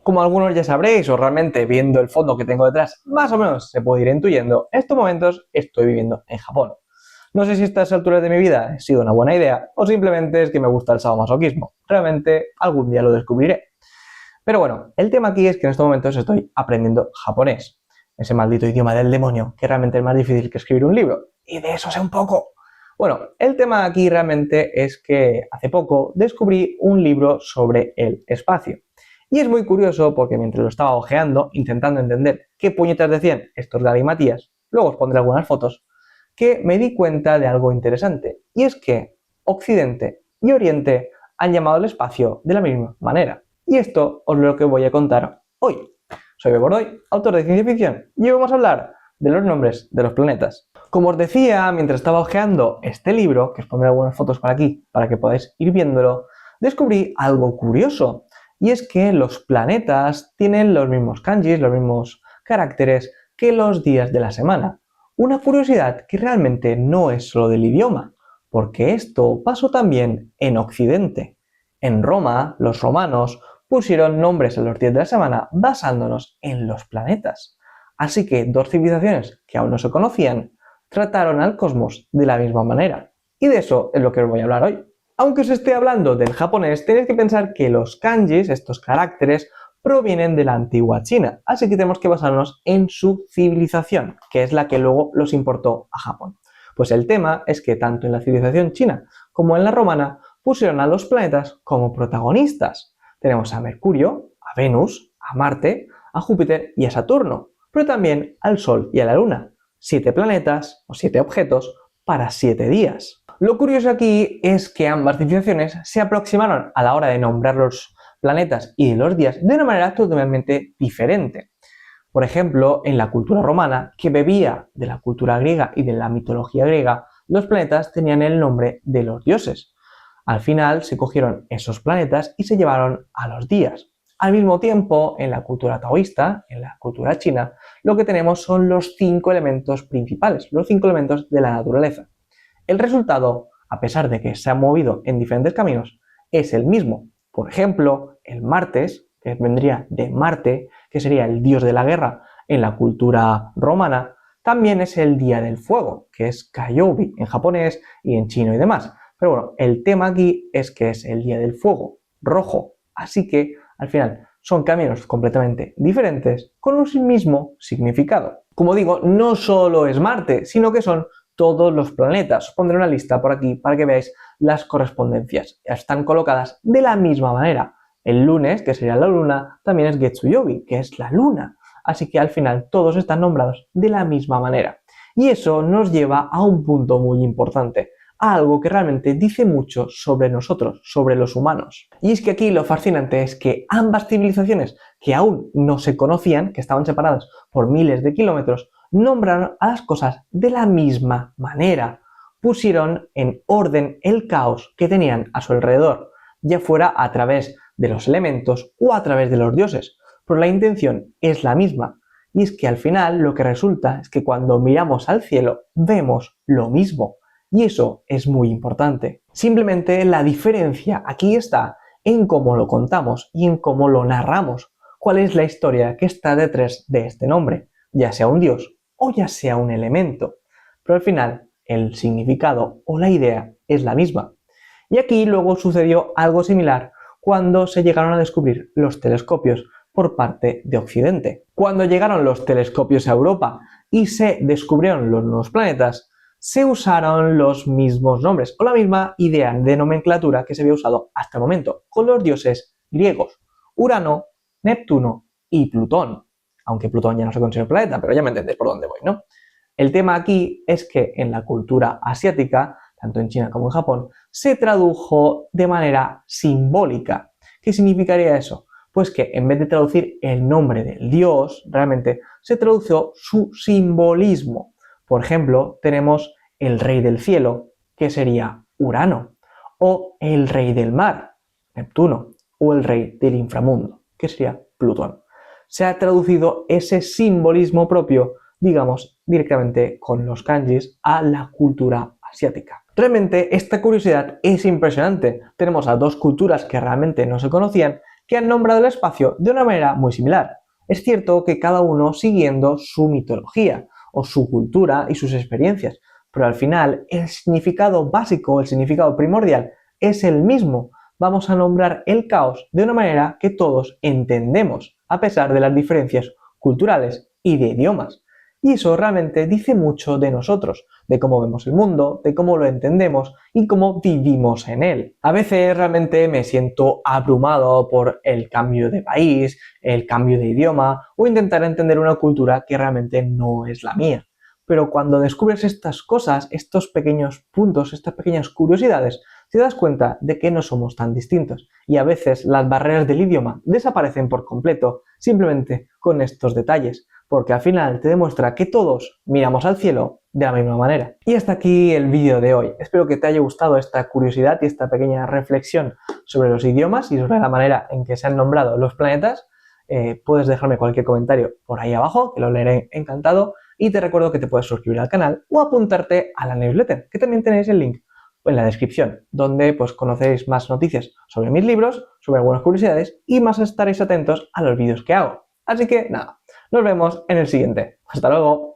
Como algunos ya sabréis, o realmente viendo el fondo que tengo detrás, más o menos se puede ir intuyendo, en estos momentos estoy viviendo en Japón. No sé si a estas alturas de mi vida ha sido una buena idea o simplemente es que me gusta el sadomasoquismo. Realmente algún día lo descubriré. Pero bueno, el tema aquí es que en estos momentos estoy aprendiendo japonés. Ese maldito idioma del demonio, que realmente es más difícil que escribir un libro. Y de eso sé un poco. Bueno, el tema aquí realmente es que hace poco descubrí un libro sobre el espacio. Y es muy curioso porque mientras lo estaba hojeando, intentando entender qué puñetas decían estos galimatías, luego os pondré algunas fotos, que me di cuenta de algo interesante. Y es que Occidente y Oriente han llamado al espacio de la misma manera. Y esto os lo que voy a contar hoy. Soy Beboroy, autor de ciencia ficción, y hoy vamos a hablar de los nombres de los planetas. Como os decía, mientras estaba hojeando este libro, que os pondré algunas fotos por aquí para que podáis ir viéndolo, descubrí algo curioso. Y es que los planetas tienen los mismos kanjis, los mismos caracteres que los días de la semana. Una curiosidad que realmente no es solo del idioma, porque esto pasó también en Occidente. En Roma, los romanos pusieron nombres a los días de la semana basándonos en los planetas. Así que dos civilizaciones que aún no se conocían trataron al cosmos de la misma manera. Y de eso es lo que os voy a hablar hoy. Aunque os esté hablando del japonés, tenéis que pensar que los kanjis, estos caracteres, provienen de la antigua China, así que tenemos que basarnos en su civilización, que es la que luego los importó a Japón. Pues el tema es que tanto en la civilización china como en la romana pusieron a los planetas como protagonistas. Tenemos a Mercurio, a Venus, a Marte, a Júpiter y a Saturno, pero también al Sol y a la Luna. 7 planetas o 7 objetos para 7 días. Lo curioso aquí es que ambas civilizaciones se aproximaron a la hora de nombrar los planetas y los días de una manera totalmente diferente. Por ejemplo, en la cultura romana, que bebía de la cultura griega y de la mitología griega, los planetas tenían el nombre de los dioses. Al final se cogieron esos planetas y se llevaron a los días. Al mismo tiempo, en la cultura taoísta, en la cultura china, lo que tenemos son los 5 elementos principales, los 5 elementos de la naturaleza. El resultado, a pesar de que se ha movido en diferentes caminos, es el mismo. Por ejemplo, el martes, que vendría de Marte, que sería el dios de la guerra en la cultura romana, también es el día del fuego, que es Kayoubi en japonés y en chino y demás. Pero bueno, el tema aquí es que es el día del fuego, rojo. Así que, al final, son caminos completamente diferentes con un mismo significado. Como digo, no solo es Marte, sino que son todos los planetas. Os pondré una lista por aquí para que veáis las correspondencias. Están colocadas de la misma manera. El lunes, que sería la luna, también es Getsuyobi, que es la luna. Así que al final todos están nombrados de la misma manera. Y eso nos lleva a un punto muy importante, a algo que realmente dice mucho sobre nosotros, sobre los humanos. Y es que aquí lo fascinante es que ambas civilizaciones que aún no se conocían, que estaban separadas por miles de kilómetros, nombraron a las cosas de la misma manera. Pusieron en orden el caos que tenían a su alrededor, ya fuera a través de los elementos o a través de los dioses. Pero la intención es la misma. Y es que al final lo que resulta es que cuando miramos al cielo vemos lo mismo. Y eso es muy importante. Simplemente la diferencia aquí está en cómo lo contamos y en cómo lo narramos. ¿Cuál es la historia que está detrás de este nombre? Ya sea un dios o ya sea un elemento. Pero al final el significado o la idea es la misma. Y aquí luego sucedió algo similar cuando se llegaron a descubrir los telescopios por parte de Occidente. Cuando llegaron los telescopios a Europa y se descubrieron los nuevos planetas, se usaron los mismos nombres o la misma idea de nomenclatura que se había usado hasta el momento con los dioses griegos, Urano, Neptuno y Plutón. Aunque Plutón ya no se considera un planeta, pero ya me entendéis por dónde voy, ¿no? El tema aquí es que en la cultura asiática, tanto en China como en Japón, se tradujo de manera simbólica. ¿Qué significaría eso? Pues que en vez de traducir el nombre del dios, realmente se tradujo su simbolismo. Por ejemplo, tenemos el rey del cielo, que sería Urano, o el rey del mar, Neptuno, o el rey del inframundo, que sería Plutón. Se ha traducido ese simbolismo propio, digamos, directamente con los kanjis a la cultura asiática. Realmente esta curiosidad es impresionante. Tenemos a dos culturas que realmente no se conocían que han nombrado el espacio de una manera muy similar. Es cierto que cada uno siguiendo su mitología o su cultura y sus experiencias, pero al final el significado básico, el significado primordial es el mismo. Vamos a nombrar el caos de una manera que todos entendemos, a pesar de las diferencias culturales y de idiomas. Y eso realmente dice mucho de nosotros, de cómo vemos el mundo, de cómo lo entendemos y cómo vivimos en él. A veces realmente me siento abrumado por el cambio de país, el cambio de idioma o intentar entender una cultura que realmente no es la mía. Pero cuando descubres estas cosas, estos pequeños puntos, estas pequeñas curiosidades, te das cuenta de que no somos tan distintos y a veces las barreras del idioma desaparecen por completo simplemente con estos detalles, porque al final te demuestra que todos miramos al cielo de la misma manera. Y hasta aquí el vídeo de hoy. Espero que te haya gustado esta curiosidad y esta pequeña reflexión sobre los idiomas y sobre la manera en que se han nombrado los planetas. Puedes dejarme cualquier comentario por ahí abajo, que lo leeré encantado. Y te recuerdo que te puedes suscribir al canal o apuntarte a la newsletter, que también tenéis el link en la descripción, donde pues conoceréis más noticias sobre mis libros, sobre algunas curiosidades y más estaréis atentos a los vídeos que hago. Así que nada, nos vemos en el siguiente. Hasta luego.